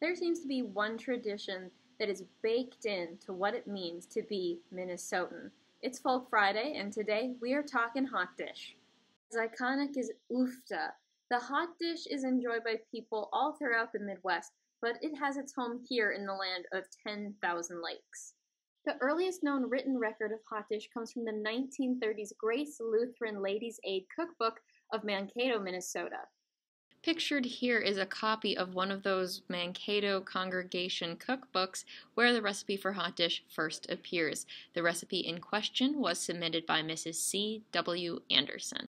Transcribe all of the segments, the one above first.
There seems to be one tradition that is baked into what it means to be Minnesotan. It's Folk Friday, and today we are talking hot dish. As iconic as oofta, the hot dish is enjoyed by people all throughout the Midwest, but it has its home here in the land of 10,000 lakes. The earliest known written record of hot dish comes from the 1930s Grace Lutheran Ladies' Aid Cookbook of Mankato, Minnesota. Pictured here is a copy of one of those Mankato congregation cookbooks where the recipe for hot dish first appears. The recipe in question was submitted by Mrs. C. W. Anderson.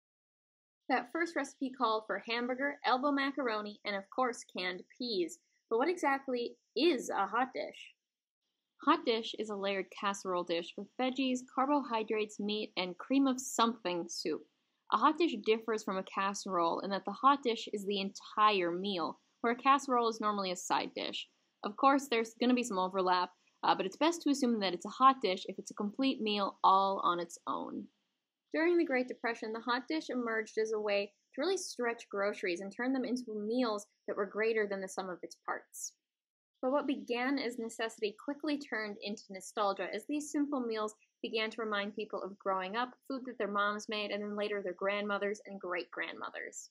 That first recipe called for hamburger, elbow macaroni, and of course canned peas. But what exactly is a hot dish? Hot dish is a layered casserole dish with veggies, carbohydrates, meat, and cream of something soup. A hot dish differs from a casserole in that the hot dish is the entire meal, where a casserole is normally a side dish. Of course, there's going to be some overlap, but it's best to assume that it's a hot dish if it's a complete meal all on its own. During the Great Depression, the hot dish emerged as a way to really stretch groceries and turn them into meals that were greater than the sum of its parts. But what began as necessity quickly turned into nostalgia as these simple meals began to remind people of growing up, food that their moms made, and then later their grandmothers and great-grandmothers.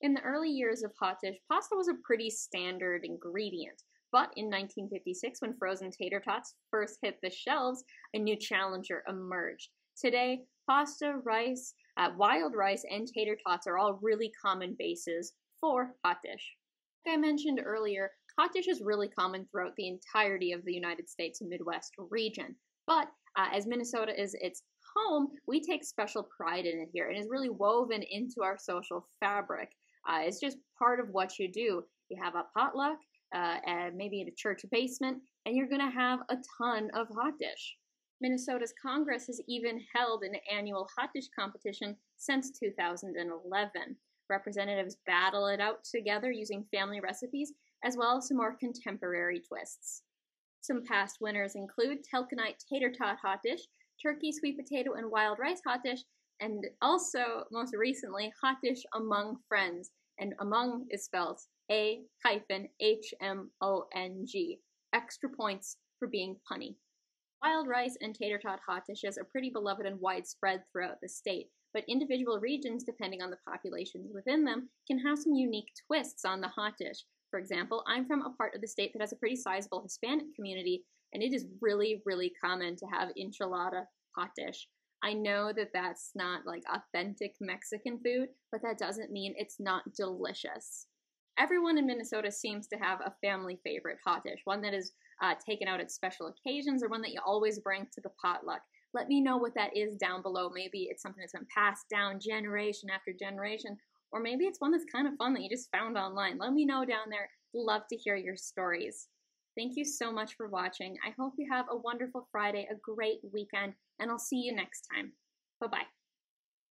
In the early years of hot dish, pasta was a pretty standard ingredient. But in 1956, when frozen tater tots first hit the shelves, a new challenger emerged. Today, pasta, rice, wild rice, and tater tots are all really common bases for hot dish. Like I mentioned earlier, hot dish is really common throughout the entirety of the United States and Midwest region. But as Minnesota is its home, we take special pride in it here and is really woven into our social fabric. It's just part of what you do. You have a potluck, and maybe in a church basement, and you're going to have a ton of hot dish. Minnesota's Congress has even held an annual hot dish competition since 2011. Representatives battle it out together using family recipes, as well as some more contemporary twists. Some past winners include Telkenite Tater Tot Hot Dish, Turkey Sweet Potato and Wild Rice Hot Dish, and also, most recently, Hot Dish Among Friends, and among is spelled A-HMONG. Extra points for being punny. Wild rice and tater tot hot dishes are pretty beloved and widespread throughout the state, but individual regions, depending on the populations within them, can have some unique twists on the hot dish. For example, I'm from a part of the state that has a pretty sizable Hispanic community, and it is really, really common to have enchilada hot dish. I know that that's not like authentic Mexican food, but that doesn't mean it's not delicious. Everyone in Minnesota seems to have a family favorite hot dish, one that is taken out at special occasions or one that you always bring to the potluck. Let me know what that is down below. Maybe it's something that's been passed down generation after generation, or maybe it's one that's kind of fun that you just found online. Let me know down there. Love to hear your stories. Thank you so much for watching. I hope you have a wonderful Friday, a great weekend, and I'll see you next time. Bye-bye.